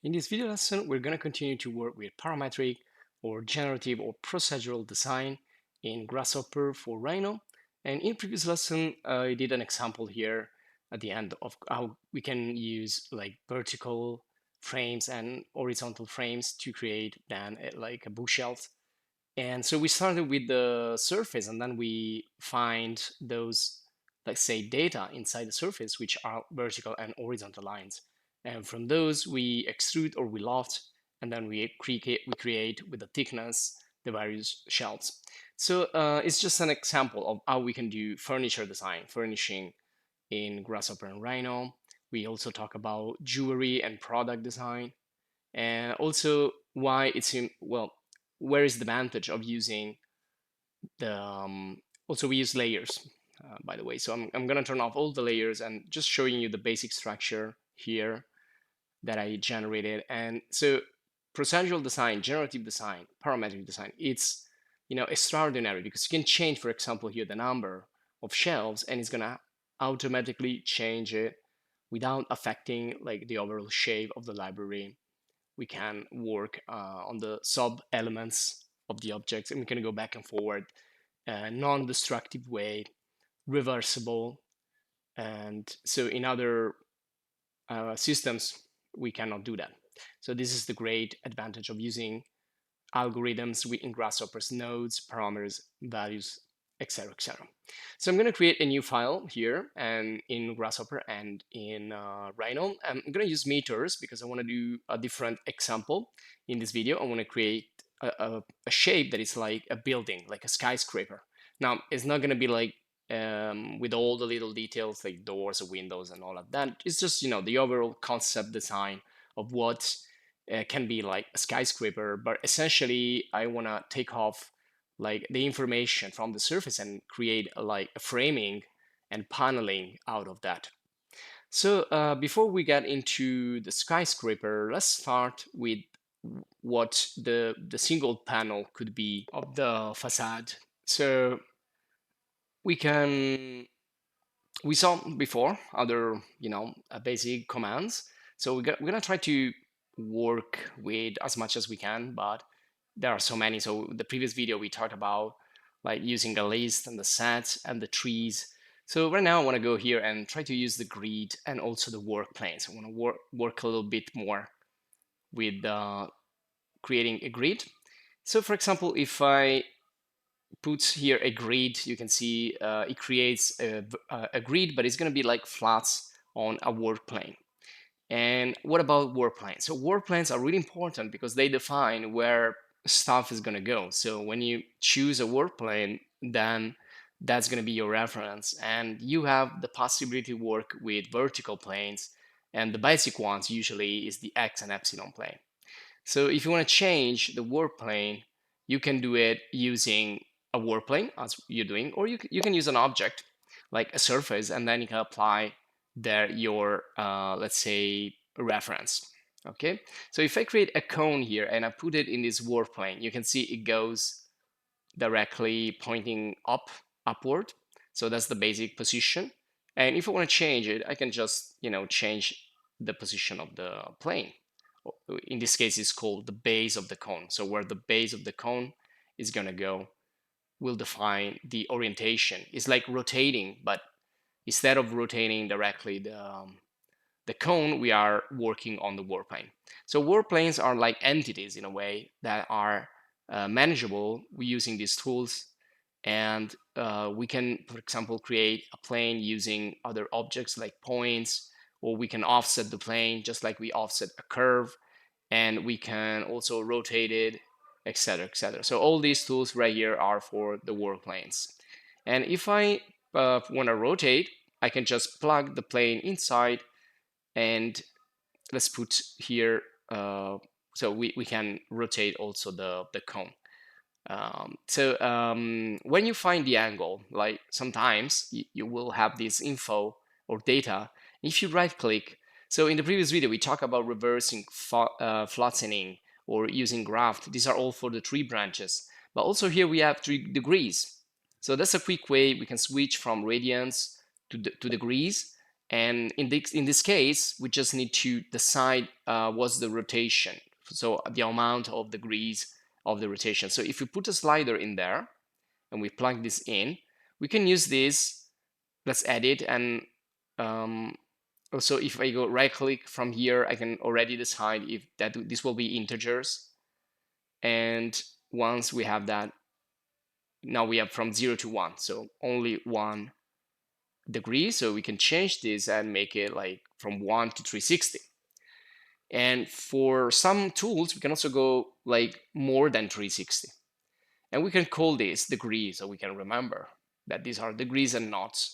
In this video lesson, we're going to continue to work with parametric or generative or procedural design in Grasshopper for Rhino. And in previous lesson, I did an example here at the end of how we can use like vertical frames and horizontal frames to create then like a bookshelf. And so we started with the surface, and then we find those, let's say, data inside the surface, which are vertical and horizontal lines. And from those, we extrude or we loft, and then we create with the thickness the various shelves. So it's just an example of how we can do furniture design, furnishing in Grasshopper and Rhino. We also talk about jewelry and product design, and also why it's well, where is the advantage of using the also we use layers, by the way. So I'm gonna turn off all the layers and just showing you the basic structure here that I generated. And so procedural design, generative design, parametric design, it's extraordinary because you can change, for example, here the number of shelves, and it's gonna automatically change it without affecting like the overall shape of the library. We can work on the sub elements of the objects, and we can go back and forward, non-destructive way, reversible. And so in other systems, we cannot do that. So this is the great advantage of using algorithms in Grasshopper's nodes, parameters, values, etc., etc. So I'm going to create a new file here and in Grasshopper and in Rhino. I'm going to use meters because I want to do a different example in this video. I want to create a shape that is like a building, like a skyscraper. Now, it's not going to be like with all the little details like doors or windows and all of that. It's just, the overall concept design of what can be like a skyscraper. But essentially, I want to take off like the information from the surface and create like a framing and paneling out of that. So before we get into the skyscraper, let's start with what the single panel could be of the facade. So we saw before other basic commands. So we're gonna try to work with as much as we can, but there are so many. So the previous video we talked about like using a list and the sets and the trees. So right now I want to go here and try to use the grid and also the work planes. I want to work a little bit more with creating a grid. So for example, if I put here a grid, you can see it creates a grid, but it's going to be like flats on a work plane. And what about work planes? So work planes are really important because they define where stuff is going to go. So when you choose a work plane, then that's going to be your reference. And you have the possibility to work with vertical planes. And the basic ones usually is the X and epsilon plane. So if you want to change the work plane, you can do it using a work plane as you're doing, or you can use an object like a surface, and then you can apply there your let's say reference. Okay, so if I create a cone here and I put it in this work plane, you can see it goes directly pointing upward. So that's the basic position. And if I want to change it, I can just change the position of the plane. In this case, it's called the base of the cone. So where the base of the cone is going to go will define the orientation. It's like rotating, but instead of rotating directly the cone, we are working on the work plane. So work planes are like entities in a way that are manageable using these tools. And we can, for example, create a plane using other objects like points, or we can offset the plane just like we offset a curve, and we can also rotate it, etc., etc. So all these tools right here are for the work planes. And if I want to rotate, I can just plug the plane inside, and let's put here, so we can rotate also the cone. When you find the angle, like sometimes you will have this info or data. If you right click, so in the previous video we talked about reversing flattening or using graph. These are all for the tree branches, but also here we have 3 degrees. So that's a quick way we can switch from radians to degrees, And in this case, we just need to decide what's the rotation, so the amount of degrees of the rotation. So if we put a slider in there and we plug this in, we can use this. Let's edit, and also if I go right click from here, I can already decide if this will be integers. And once we have that, now we have from 0 to 1, so only 1 degree. So we can change this and make it like from 1 to 360. And for some tools, we can also go like more than 360. And we can call this degrees, so we can remember that these are degrees and not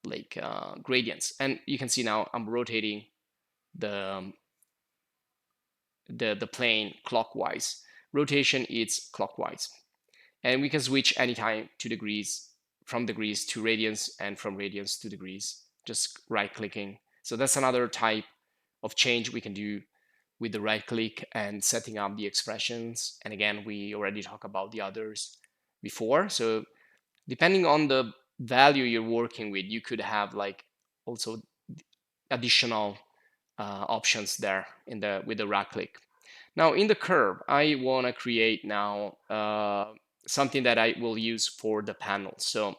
like gradients. And you can see now I'm rotating the plane clockwise. Rotation is clockwise. And we can switch anytime to degrees, from degrees to radians, and from radians to degrees, just right clicking. So that's another type of change we can do with the right click and setting up the expressions. And again, we already talked about the others before. So depending on the value you're working with, you could have like also additional options there in with the right click. Now in the curve, I want to create now something that I will use for the panel. So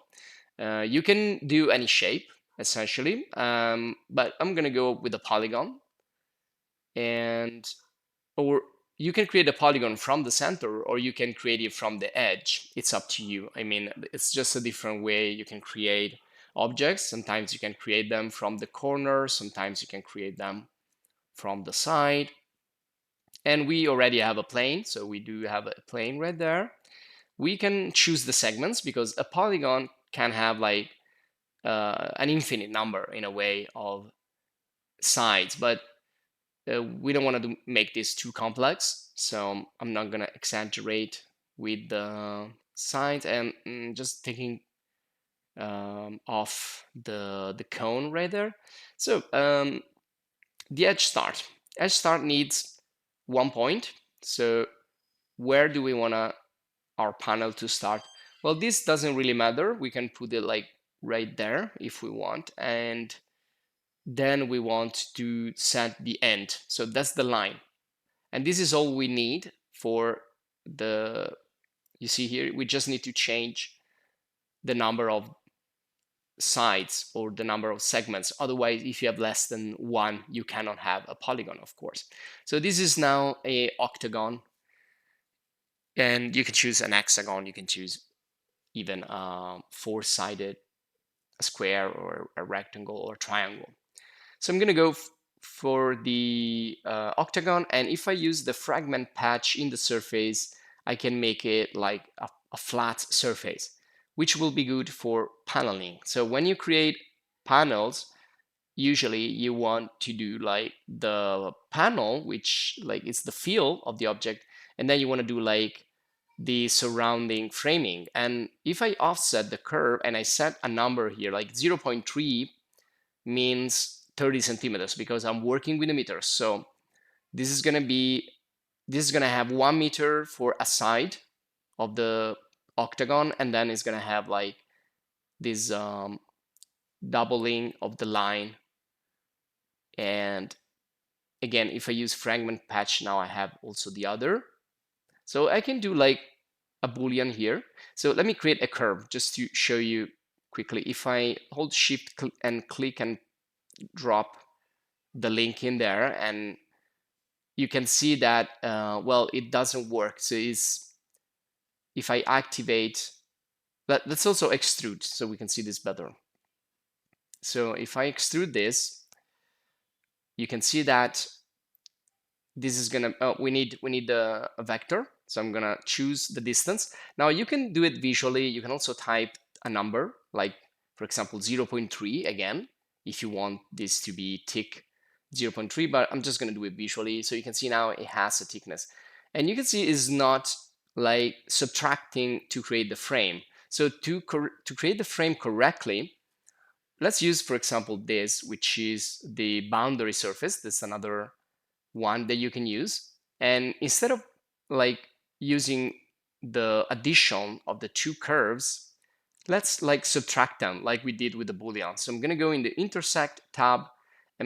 you can do any shape essentially, but I'm gonna go with a polygon, and or you can create a polygon from the center, or you can create it from the edge. It's up to you. I mean, it's just a different way you can create objects. Sometimes you can create them from the corner, sometimes you can create them from the side. And we already have a plane, so we do have a plane right there. We can choose the segments, because a polygon can have like an infinite number in a way of sides, but we don't want to make this too complex, so I'm not gonna exaggerate with the sides, and just taking off the cone right there. So the edge start needs 1 point. So where do we want our panel to start? Well, this doesn't really matter. We can put it like right there if we want, and then we want to set the end. So that's the line. And this is all we need for the, you see here, we just need to change the number of sides or the number of segments. Otherwise, if you have less than 1, you cannot have a polygon, of course. So this is now a octagon, and you can choose an hexagon. You can choose even a 4-sided square or a rectangle or triangle. So I'm going to go for the octagon, and if I use the fragment patch in the surface, I can make it like a flat surface, which will be good for paneling. So when you create panels, usually you want to do like the panel, which like is the feel of the object, and then you want to do like the surrounding framing. And if I offset the curve and I set a number here, like 0.3 means 30 centimeters, because I'm working with the meters. So this is gonna have 1 meter for a side of the octagon, and then it's gonna have like this doubling of the line. And again, if I use fragment patch, now I have also the other. So I can do like a boolean here. So let me create a curve just to show you quickly. If I hold shift and click and drop the link in there, and you can see that well, it doesn't work. So if I activate, let's also extrude so we can see this better. So if I extrude this, you can see that this is gonna we need a vector. So I'm gonna choose the distance. Now you can do it visually. You can also type a number, like for example 0.3 again, if you want this to be thick 0.3, but I'm just gonna do it visually. So you can see now it has a thickness, and you can see it's not like subtracting to create the frame. So to create the frame correctly, let's use, for example, this, which is the boundary surface. That's another one that you can use. And instead of like using the addition of the two curves, let's like subtract them like we did with the boolean. So I'm going to go in the intersect tab,